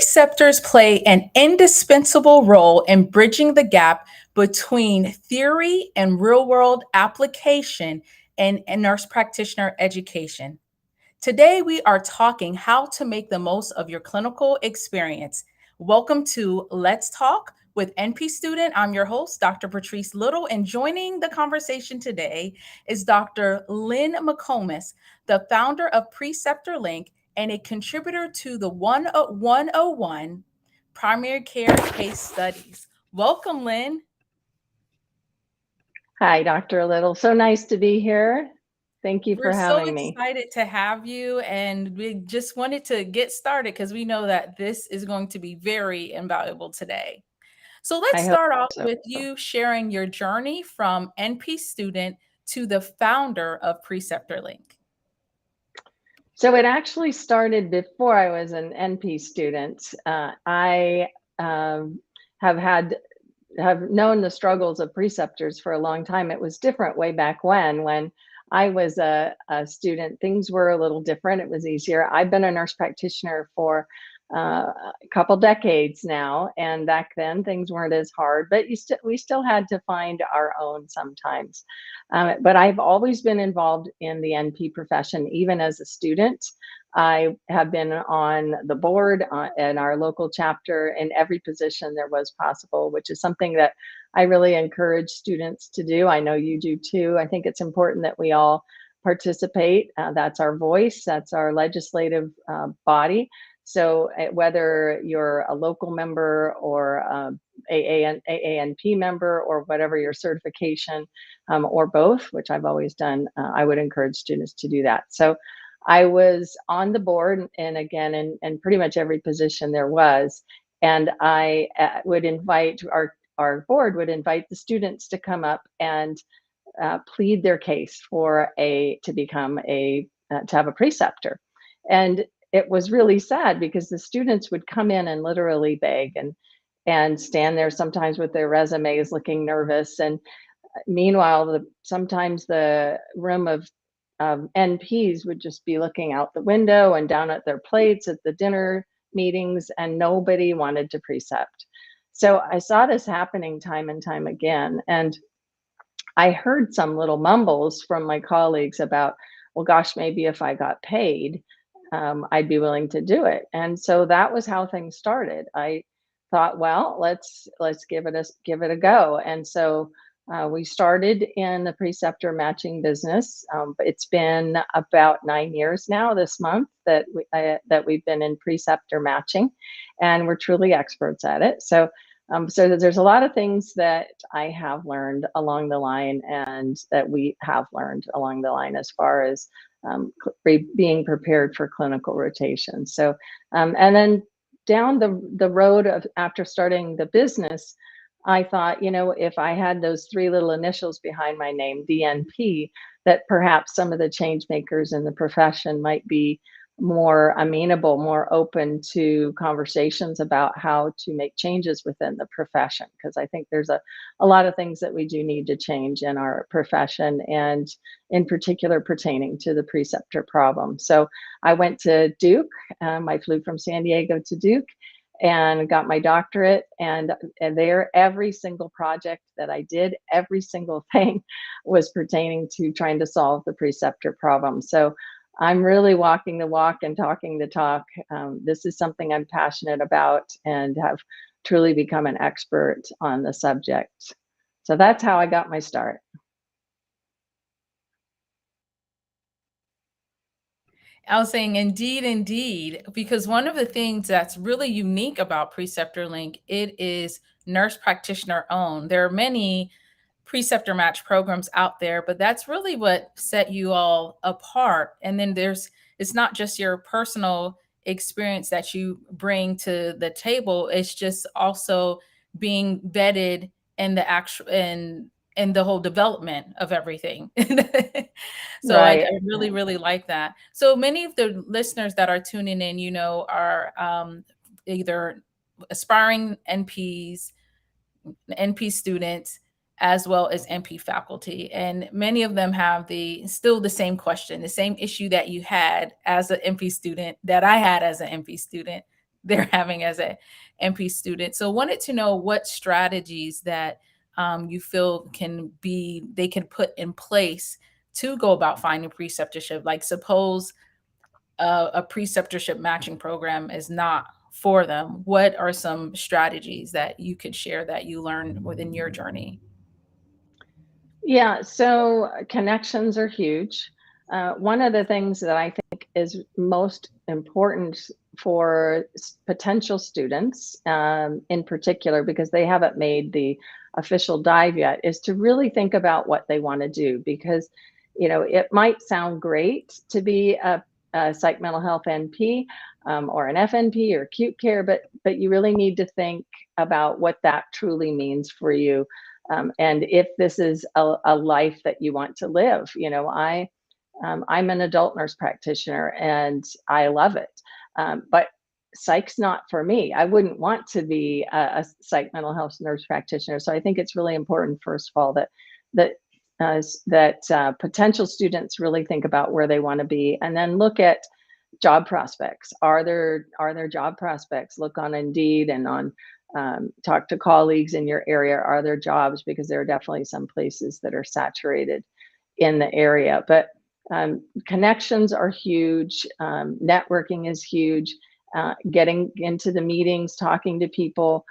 Preceptors play an indispensable role in bridging the gap between theory and real world application in nurse practitioner education. Today, we are talking how to make the most of your clinical experience. Welcome to Let's Talk with NP Student. I'm your host, Dr. Patrice Little, and joining the conversation today is Dr. Lynn McComas, the founder of PreceptorLink and a contributor to the 101 Primary Care Case Studies. Welcome, Lynn. Hi, Dr. Little. So nice to be here. Thank you for having me. We're so excited to have you, and we just wanted to get started because we know that this is going to be very invaluable today. So let's start off with you sharing your journey from NP student to the founder of PreceptorLink. So it actually started before I was an NP student. I have known the struggles of preceptors for a long time. It was different way back when I was a student. Things were a little different. It was easier. I've been a nurse practitioner for a couple decades now, and back then things weren't as hard, but we still had to find our own sometimes. But I've always been involved in the NP profession, even as a student. I have been on the board in our local chapter in every position there was possible, which is something that I really encourage students to do. I know you do too. I think it's important that we all participate. That's our voice, that's our legislative body. So whether you're a local member or AANP member or whatever your certification or both, which I've always done, I would encourage students to do that. So I was on the board and again, in pretty much every position there was, and I would invite our board would invite the students to come up and plead their case for to have a preceptor. And it was really sad because the students would come in and literally beg and stand there sometimes with their resumes looking nervous. And meanwhile, sometimes the room of NPs would just be looking out the window and down at their plates at the dinner meetings, and nobody wanted to precept. So I saw this happening time and time again. And I heard some little mumbles from my colleagues about, well, gosh, maybe if I got paid, I'd be willing to do it. And so that was how things started. I thought, well, let's give it a go. And so we started in the preceptor matching business. It's been about 9 years now this month that we've been in preceptor matching, and we're truly experts at it. So there's a lot of things that I have learned along the line, and that we have learned along the line as far as being prepared for clinical rotation. So, and then down the road of after starting the business, I thought, if I had those three little initials behind my name, DNP, that perhaps some of the change makers in the profession might be more amenable, more open to conversations about how to make changes within the profession. Because I think there's a lot of things that we do need to change in our profession, and in particular pertaining to the preceptor problem. So I went to Duke. I flew from San Diego to Duke and got my doctorate, and there every single project that I did, every single thing was pertaining to trying to solve the preceptor problem. So I'm really walking the walk and talking the talk. This is something I'm passionate about and have truly become an expert on the subject. So that's how I got my start. I was saying, indeed, because one of the things that's really unique about PreceptorLink, it is nurse practitioner owned. There are many preceptor match programs out there, but that's really what set you all apart. And then it's not just your personal experience that you bring to the table. It's just also being vetted in the actual and the whole development of everything. So Right. I really, really like that. So many of the listeners that are tuning in, are either aspiring NPs, NP students, as well as NP faculty. And many of them have still the same question, the same issue that you had as an NP student, that I had as an NP student. they're having as a NP student. So wanted to know what strategies that you feel they can put in place to go about finding preceptorship. Like suppose a preceptorship matching program is not for them. What are some strategies that you could share that you learned within your journey? Yeah, so connections are huge. One of the things that I think is most important for potential students, in particular, because they haven't made the official dive yet, is to really think about what they want to do. Because, it might sound great to be a psych mental health NP, or an FNP or acute care, but you really need to think about what that truly means for you, and if this is a life that you want to live. I'm an adult nurse practitioner and I love it, but psych's not for me. I wouldn't want to be a psych mental health nurse practitioner. So I think it's really important, first of all, that potential students really think about where they want to be, and then look at job prospects. Are there job prospects? Look on Indeed and on, talk to colleagues in your area. Are there jobs? Because there are definitely some places that are saturated in the area. But connections are huge. Networking is huge. Getting into the meetings, talking to people,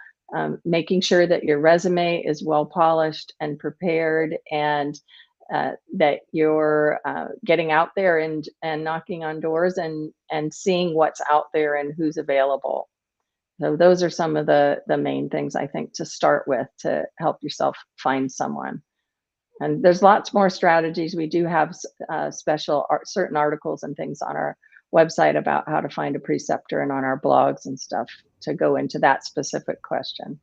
making sure that your resume is well polished and prepared, and that you're getting out there and knocking on doors and seeing what's out there and who's available. So those are some of the main things I think to start with to help yourself find someone. And there's lots more strategies. We do have certain articles and things on our website about how to find a preceptor, and on our blogs and stuff to go into that specific question.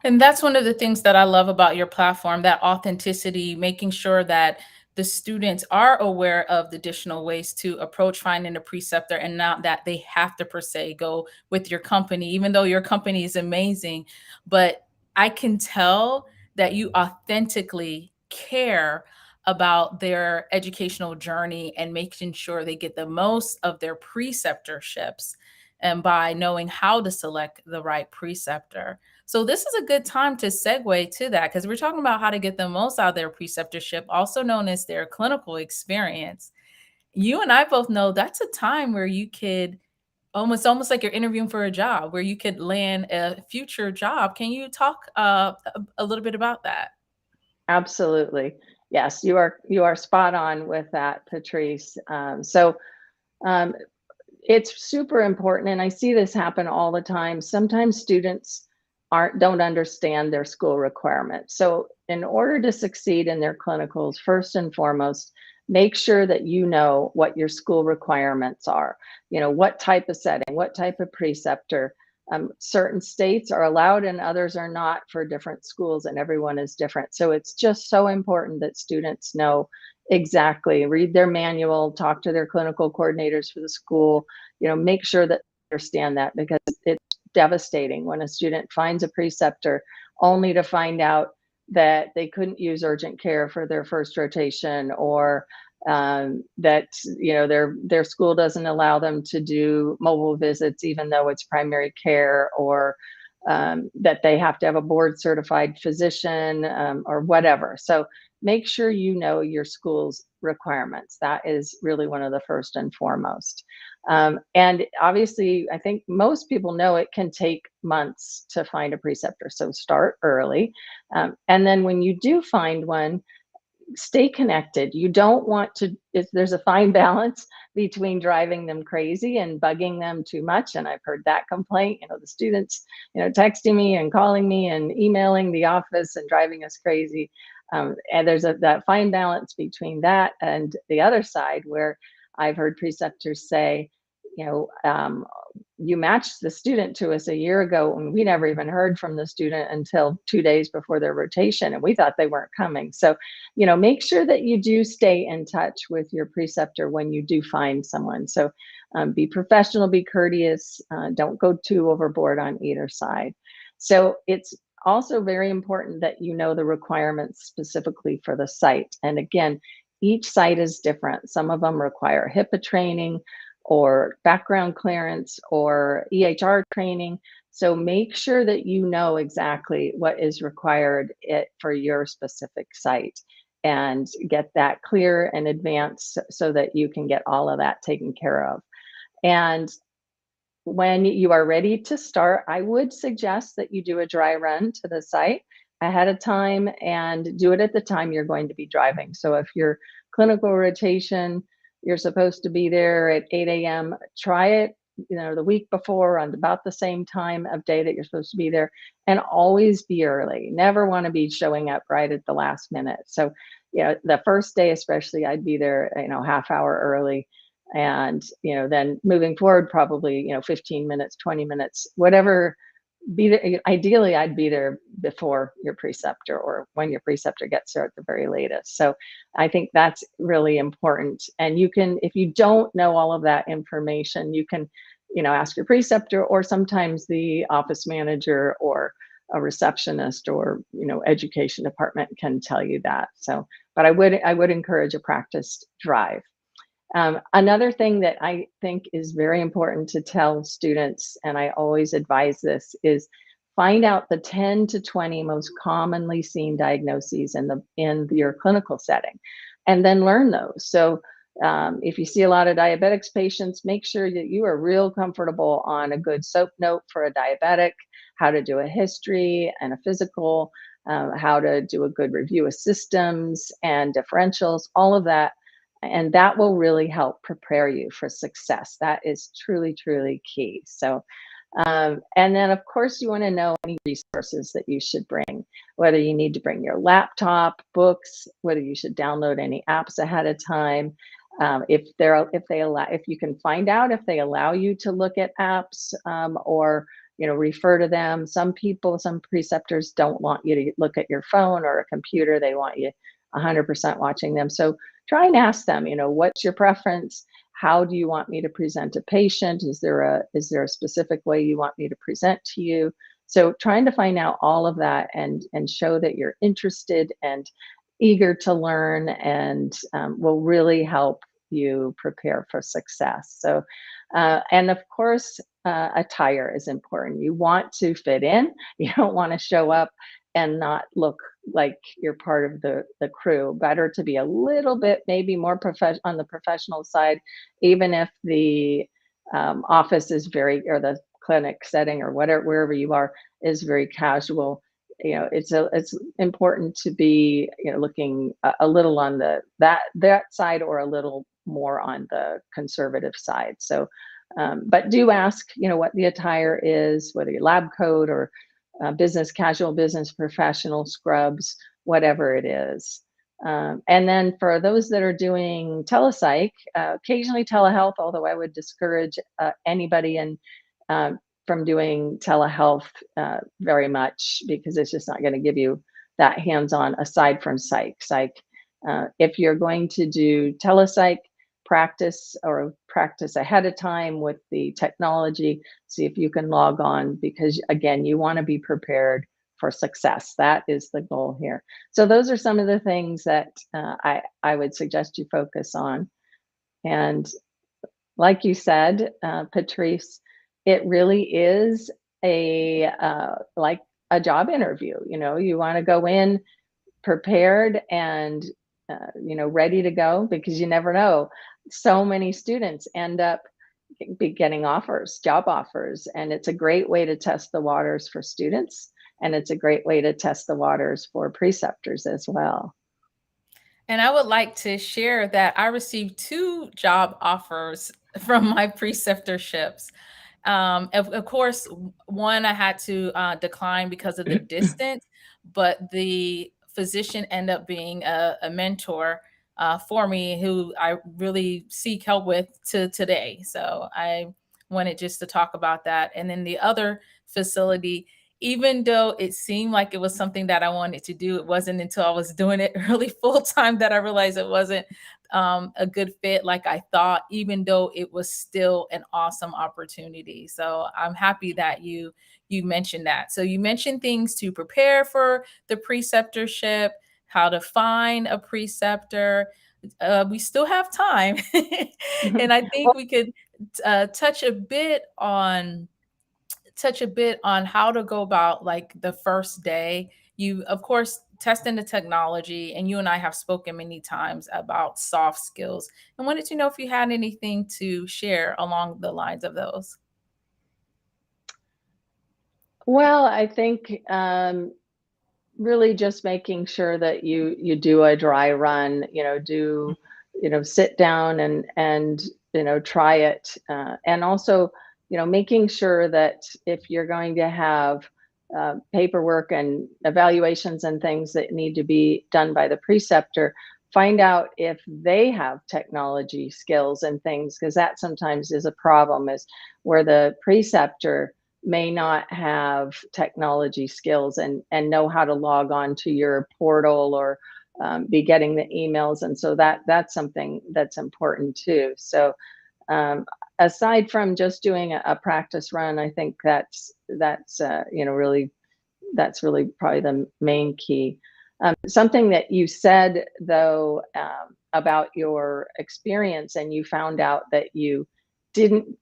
And that's one of the things that I love about your platform, that authenticity, making sure that the students are aware of the additional ways to approach finding a preceptor, and not that they have to per se go with your company, even though your company is amazing. But I can tell that you authentically care about their educational journey and making sure they get the most of their preceptorships, and by knowing how to select the right preceptor. So this is a good time to segue to that, because we're talking about how to get the most out of their preceptorship, also known as their clinical experience. You and I both know that's a time where you could almost like you're interviewing for a job, where you could land a future job. Can you talk a little bit about that? Absolutely. Yes, you are spot on with that, Patrice. Um, it's super important, and I see this happen all the time. Sometimes students don't understand their school requirements. So in order to succeed in their clinicals, first and foremost, make sure that you know what your school requirements are. What type of setting, what type of preceptor. Certain states are allowed and others are not for different schools, and everyone is different. So it's just so important that students know exactly, read their manual, talk to their clinical coordinators for the school, make sure that they understand that, because it's devastating when a student finds a preceptor only to find out that they couldn't use urgent care for their first rotation, or that their school doesn't allow them to do mobile visits even though it's primary care, or that they have to have a board certified physician, or whatever. So make sure you know your school's requirements. That is really one of the first and foremost. And obviously, I think most people know it can take months to find a preceptor. So start early. And then when you do find one, stay connected. You don't want to, there's a fine balance between driving them crazy and bugging them too much. And I've heard that complaint, the students, texting me and calling me and emailing the office and driving us crazy. And there's that fine balance between that and the other side, where I've heard preceptors say, you know, um, you matched the student to us a year ago and we never even heard from the student until 2 days before their rotation, and we thought they weren't coming. So, make sure that you do stay in touch with your preceptor when you do find someone. So be professional, be courteous, don't go too overboard on either side. So it's also very important that you know the requirements specifically for the site. And again, each site is different. Some of them require HIPAA training, or background clearance or EHR training. So make sure that you know exactly what is required for your specific site and get that clear in advance so that you can get all of that taken care of. And when you are ready to start, I would suggest that you do a dry run to the site ahead of time and do it at the time you're going to be driving. So if your clinical rotation, you're supposed to be there at 8 a.m., try it, the week before on about the same time of day that you're supposed to be there, and always be early. Never want to be showing up right at the last minute. So, the first day especially, I'd be there, half hour early, and then moving forward probably 15 minutes, 20 minutes, whatever. Ideally I'd be there before your preceptor or when your preceptor gets there at the very latest. So I think that's really important. And you can, if you don't know all of that information, you can ask your preceptor, or sometimes the office manager or a receptionist or education department can tell you that. So but I would encourage a practice drive. Another thing that I think is very important to tell students, and I always advise this, is find out the 10 to 20 most commonly seen diagnoses in your clinical setting, and then learn those. So if you see a lot of diabetics patients, make sure that you are real comfortable on a good SOAP note for a diabetic, how to do a history and a physical, how to do a good review of systems and differentials, all of that, and that will really help prepare you for success. That is truly, truly key. So, and then of course you want to know any resources that you should bring, whether you need to bring your laptop, books, whether you should download any apps ahead of time. If you can find out if they allow you to look at apps, or refer to them. Some preceptors don't want you to look at your phone or a computer. They want you 100% watching them. So try and ask them, what's your preference? How do you want me to present a patient? Is there a specific way you want me to present to you? So trying to find out all of that and show that you're interested and eager to learn, and will really help you prepare for success. So, and of course, attire is important. You want to fit in. You don't want to show up and not look like you're part of the crew. Better to be a little bit maybe more on the professional side, even if the office is or the clinic setting or whatever, wherever you are, is very casual. It's important to be looking a little on that side, or a little more on the conservative side. So but do ask what the attire is, whether you're lab coat or business casual, business professional, scrubs, whatever it is. And then for those that are doing telepsych, occasionally telehealth, although I would discourage anybody uh, from doing telehealth very much, because it's just not going to give you that hands-on aside from psych. If you're going to do telepsych, practice ahead of time with the technology. See if you can log on, because again, you want to be prepared for success. That is the goal here. So those are some of the things that I would suggest you focus on. And like you said, Patrice, it really is like a job interview. You want to go in prepared and ready to go, because you never know. So many students end up getting job offers, and it's a great way to test the waters for students, and it's a great way to test the waters for preceptors as well. And I would like to share that I received 2 job offers from my preceptorships. Of course, one I had to decline because of the distance, but the physician ended up being a mentor for me, who I really seek help with to today. So I wanted just to talk about that. And then the other facility, even though it seemed like it was something that I wanted to do, it wasn't until I was doing it really full time that I realized it wasn't a good fit like I thought, even though it was still an awesome opportunity. So I'm happy that you mentioned that. So you mentioned things to prepare for the preceptorship, how to find a preceptor. We still have time, and I think Well, we could touch a bit on how to go about like the first day. You, of course, testing the technology, and you and I have spoken many times about soft skills. And wanted to know if you had anything to share along the lines of those. Well, I think really just making sure that you do a dry run, do sit down and try it, and also making sure that if you're going to have paperwork and evaluations and things that need to be done by the preceptor, find out if they have technology skills and things, because that sometimes is a problem, is where the preceptor may not have technology skills and know how to log on to your portal, or be getting the emails, and so that's something that's important too. So um, aside from just doing a practice run, I think really that's really probably the main key. Something that you said though, about your experience, and you found out that didn't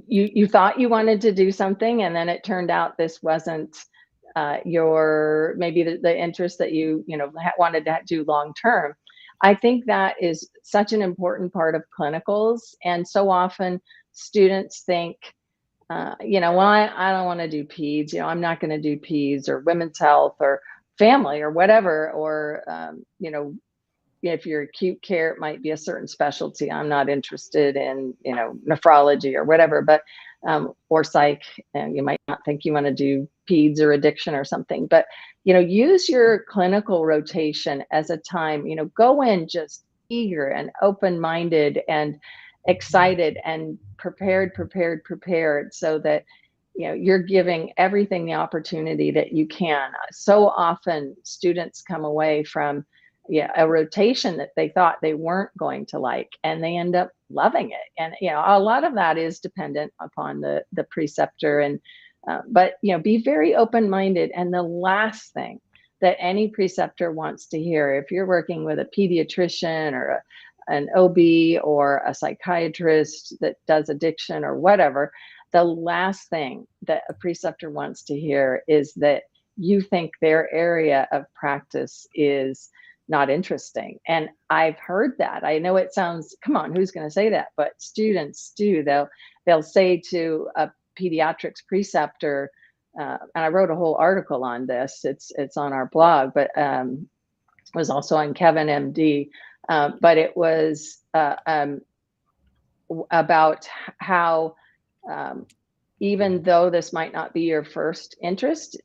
you thought you wanted to do something, and then it turned out this wasn't your, maybe the interest that wanted to do long term. I think that is such an important part of clinicals, and so often students think, well, I don't want to do peds. I'm not going to do peds or women's health or family or whatever, or if you're acute care, it might be a certain specialty. I'm not interested in, nephrology or whatever, but, or psych, and you might not think you want to do peds or addiction or something, but, use your clinical rotation as a time, go in just eager and open-minded and excited and prepared, so that, you're giving everything the opportunity that you can. So often students come away from, yeah, a rotation that they thought they weren't going to like, and they end up loving it. And a lot of that is dependent upon the preceptor, and but be very open minded. And the last thing that any preceptor wants to hear, if you're working with a pediatrician or an OB or a psychiatrist that does addiction or whatever, the last thing that a preceptor wants to hear is that you think their area of practice is not interesting. And I've heard that. I know it sounds, come on, who's going to say that? But students do. They'll say to a pediatrics preceptor, and I wrote a whole article on this. It's on our blog, but it was also on Kevin MD. But it was about how, even though this might not be your first interest,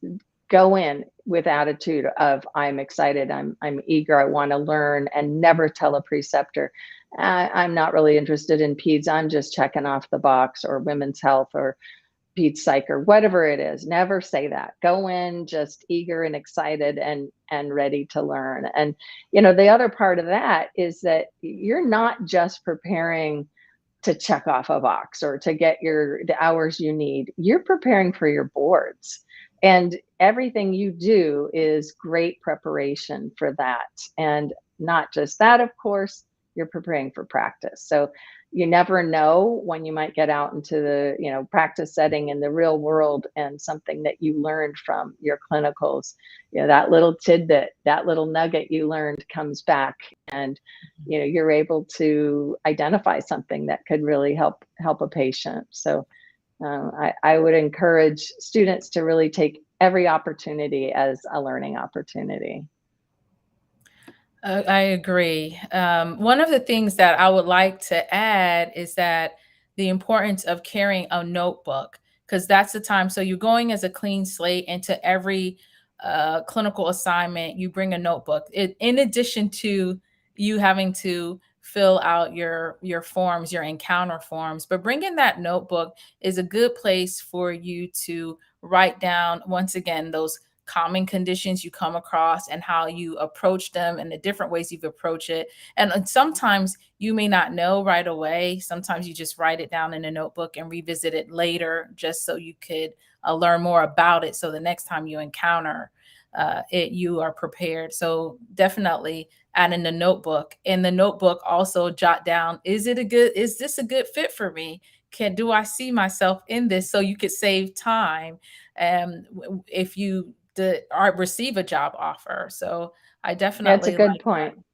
go in with attitude of, I'm excited, I'm eager, I want to learn, and never tell a preceptor, I'm not really interested in peds, I'm just checking off the box, or women's health or peds psych or whatever it is. Never say that. Go in just eager and excited and ready to learn. And the other part of that is that you're not just preparing to check off a box or to get the hours you need. You're preparing for your boards, and everything you do is great preparation for that. And not just that, of course, you're preparing for practice. So you never know when you might get out into the practice setting in the real world, and something that you learned from your clinicals, that little tidbit, that little nugget you learned comes back, and you're able to identify something that could really help a patient. So I would encourage students to really take every opportunity as a learning opportunity. I agree. One of the things that I would like to add is that the importance of carrying a notebook, because that's the time. So you're going as a clean slate into every clinical assignment. You bring a notebook. In addition to you having to fill out your forms, your encounter forms, but bringing that notebook is a good place for you to write down, once again, those common conditions you come across and how you approach them and the different ways you've approached it. And sometimes you may not know right away. Sometimes you just write it down in a notebook and revisit it later, just so you could learn more about it. So the next time you encounter it, you are prepared. So definitely add in the notebook. In the notebook, also jot down, is this a good fit for me? do I see myself in this? So you could save time if you or receive a job offer. So I Yeah, it's a definitely like good point.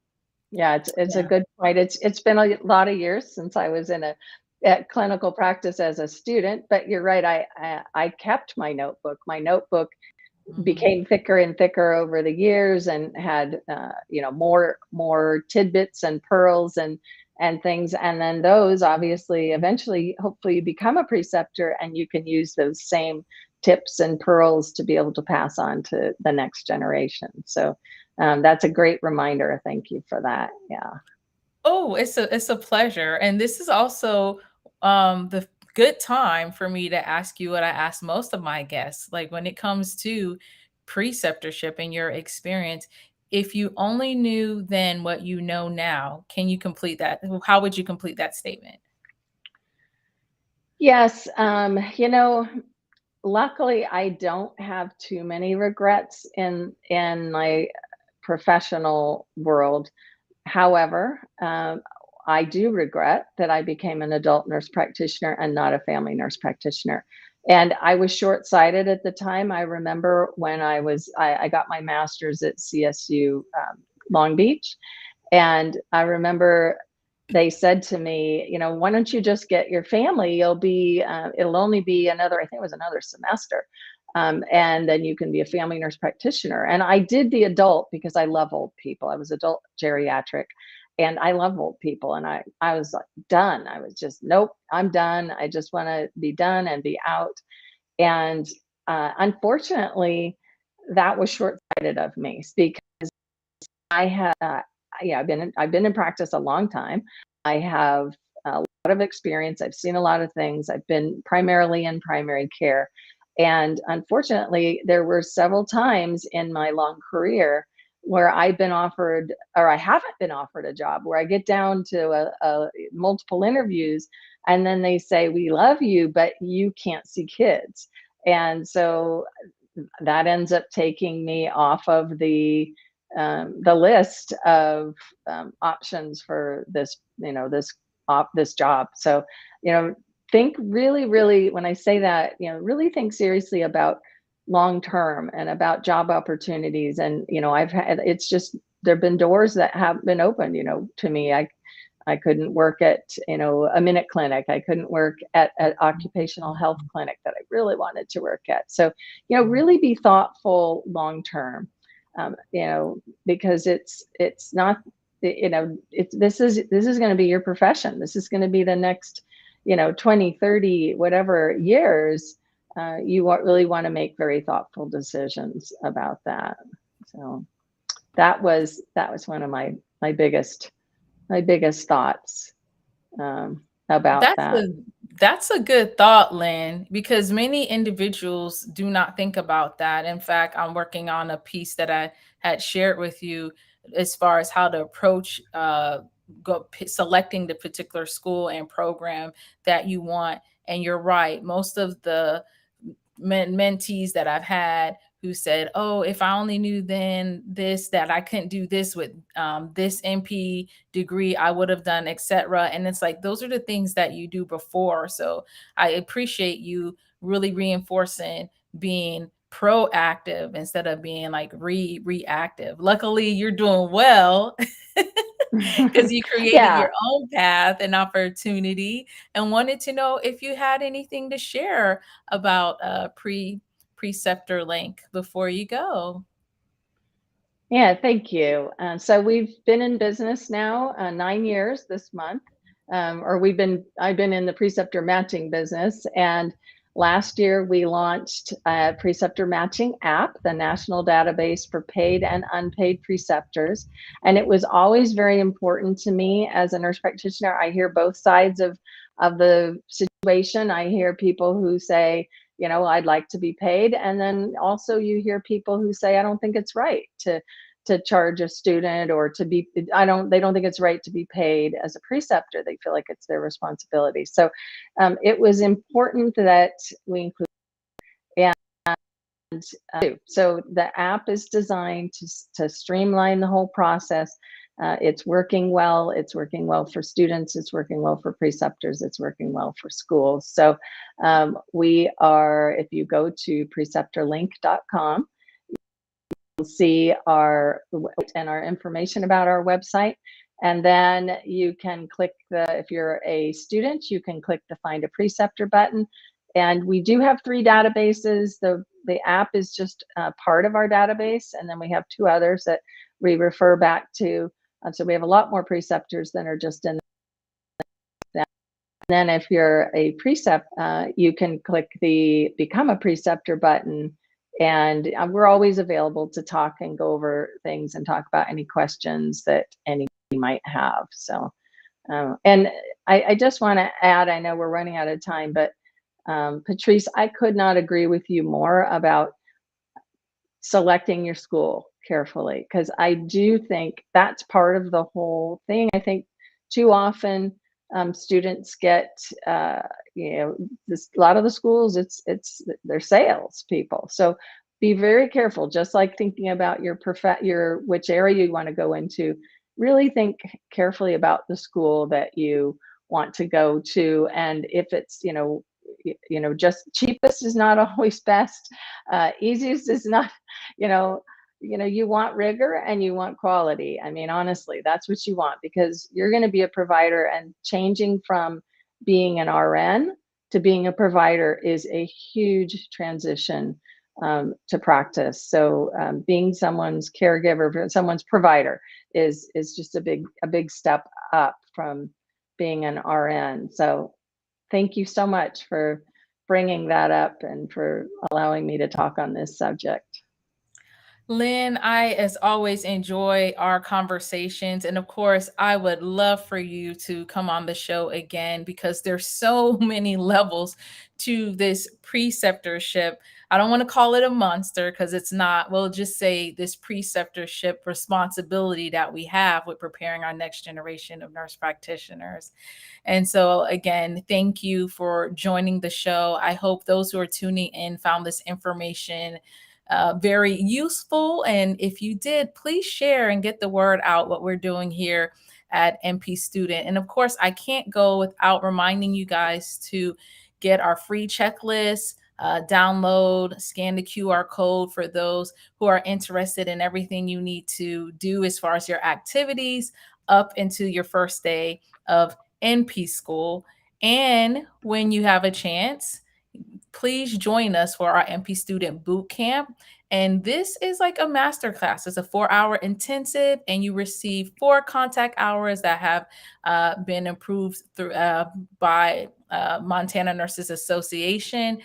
Yeah, it's a that. good point. It's been a lot of years since I was in a at clinical practice as a student, but you're right. I kept my notebook. My notebook Mhm. became thicker and thicker over the years and had more tidbits and pearls and things, and then those obviously eventually hopefully you become a preceptor and you can use those same tips and pearls to be able to pass on to the next generation. So that's a great reminder. Thank you for that. Yeah. Oh, it's a pleasure. And this is also the good time for me to ask you what I ask most of my guests. Like when it comes to preceptorship and your experience, if you only knew then what you know now, can you complete that? How would you complete that statement? Yes. Luckily I don't have too many regrets in my professional world. However, I do regret that I became an adult nurse practitioner and not a family nurse practitioner. And I was short-sighted at the time. I remember when I got my master's at CSU Long Beach, and I remember they said to me, why don't you just get your family? It'll only be another, I think it was another semester. And then you can be a family nurse practitioner. And I did the adult because I love old people. I was adult geriatric and I love old people. And I was like done. I was just, nope, I'm done. I just want to be done and be out. And unfortunately, that was short sighted of me because I had, yeah, I've been in practice a long time. I have a lot of experience. I've seen a lot of things. I've been primarily in primary care, and unfortunately, there were several times in my long career where I've been offered, or I haven't been offered a job, where I get down to a multiple interviews, and then they say, "We love you, but you can't see kids," and so that ends up taking me off of the list of options for this job. So, think really, really, when I say that, really think seriously about long term and about job opportunities. And, I've had, it's just, there've been doors that have been opened, to me. I couldn't work at, a minute clinic. I couldn't work at an occupational health clinic that I really wanted to work at. So, really be thoughtful long term, because it's not, it's this is going to be your profession. This is going to be the next, 20, 30, whatever years. Really want to make very thoughtful decisions about that. So that was one of my biggest thoughts about That's that. a good thought, Lynn, because many individuals do not think about that. In fact, I'm working on a piece that I had shared with you as far as how to approach selecting the particular school and program that you want. And you're right, most of the mentees that I've had who said, "Oh, if I only knew then this, that I couldn't do this with this NP degree, I would have done, etc." And it's like those are the things that you do before. So I appreciate you really reinforcing being proactive instead of being like reactive. Luckily, you're doing well because you created Yeah. your own path and opportunity, and wanted to know if you had anything to share about PreceptorLink before you go. Yeah, thank you. So we've been in business now 9 years this month, or I've been in the preceptor matching business, and last year we launched a preceptor matching app, the national database for paid and unpaid preceptors. And it was always very important to me as a nurse practitioner. I hear both sides of the situation. I hear people who say, I'd like to be paid. And then also you hear people who say, I don't think it's right to charge a student or to be they don't think it's right to be paid as a preceptor. They feel like it's their responsibility. So it was important that we include, and so the app is designed to streamline the whole process, It's working well. It's working well for students. It's working well for preceptors. It's working well for schools. So we are, if you go to preceptorlink.com, you'll see our and our information about our website. And then you can click if you're a student, you can click the Find a Preceptor button. And we do have 3 databases. The app is just part of our database. And then we have 2 others that we refer back to. So we have a lot more preceptors than are just in that. And then if you're a precept, you can click the Become a Preceptor button. And we're always available to talk and go over things and talk about any questions that anybody might have. So, and I just want to add, I know we're running out of time, but Patrice, I could not agree with you more about selecting your school carefully, because I do think that's part of the whole thing. I think too often students get, a lot of the schools, they're sales people. So be very careful, just like thinking about your which area you want to go into. Really think carefully about the school that you want to go to, and if it's just cheapest is not always best, easiest is not, you know you want rigor and you want quality. I mean, honestly, that's what you want, because you're going to be a provider, and changing from being an RN to being a provider is a huge transition to practice. So being someone's caregiver, someone's provider is just a big step up from being an RN. So thank you so much for bringing that up and for allowing me to talk on this subject. Lynn, I, as always, enjoy our conversations. And of course, I would love for you to come on the show again, because there's so many levels to this preceptorship. I don't want to call it a monster, because it's not. We'll just say this preceptorship responsibility that we have with preparing our next generation of nurse practitioners. And so, again, thank you for joining the show. I hope those who are tuning in found this information very useful. And if you did, please share and get the word out what we're doing here at NP Student. And of course, I can't go without reminding you guys to get our free checklist, download, scan the QR code for those who are interested in everything you need to do as far as your activities up into your first day of NP school. And when you have a chance, please join us for our NP Student Boot Camp. And this is like a master class. It's a 4-hour intensive, and you receive 4 contact hours that have been approved through by Montana Nurses Association.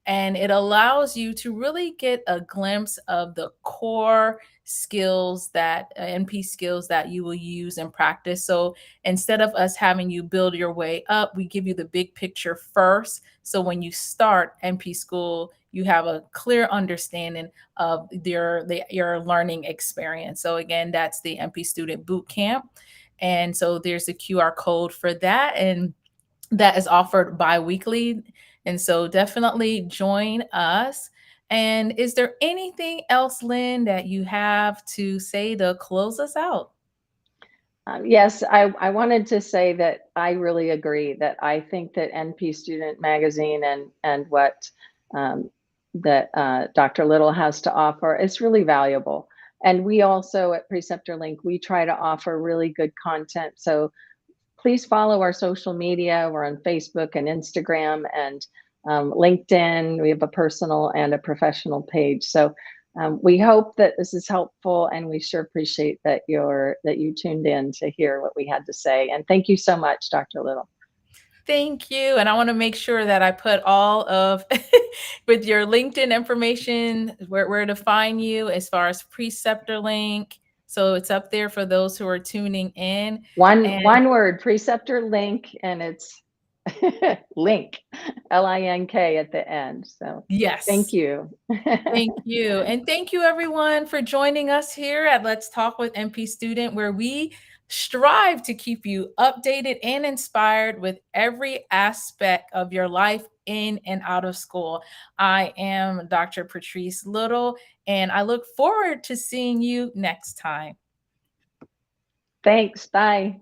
And it allows you to really get a glimpse of the core skills that NP skills that you will use in practice. So instead of us having you build your way up, we give you the big picture first. So when you start NP school, you have a clear understanding of your learning experience. So again, that's the NP Student Boot Camp. And so there's a QR code for that, and that is offered bi-weekly. And so definitely join us. And is there anything else, Lynn, that you have to say to close us out? Yes, I wanted to say that I really agree, that I think that NP Student Magazine and what that Dr. Little has to offer is really valuable. And we also at PreceptorLink, we try to offer really good content. So please follow our social media. We're on Facebook and Instagram and LinkedIn. We have a personal and a professional page. So we hope that this is helpful, and we sure appreciate that you tuned in to hear what we had to say. And thank you so much, Dr. Little. Thank you. And I want to make sure that I put all of with your LinkedIn information, where to find you as far as PreceptorLink. So it's up there for those who are tuning in. One word, PreceptorLink, and it's link, Link at the end. So thank Yes. you. Thank you. And thank you, everyone, for joining us here at Let's Talk with NP Student, where we strive to keep you updated and inspired with every aspect of your life in and out of school. I am Dr. Patrice Little, and I look forward to seeing you next time. Thanks. Bye.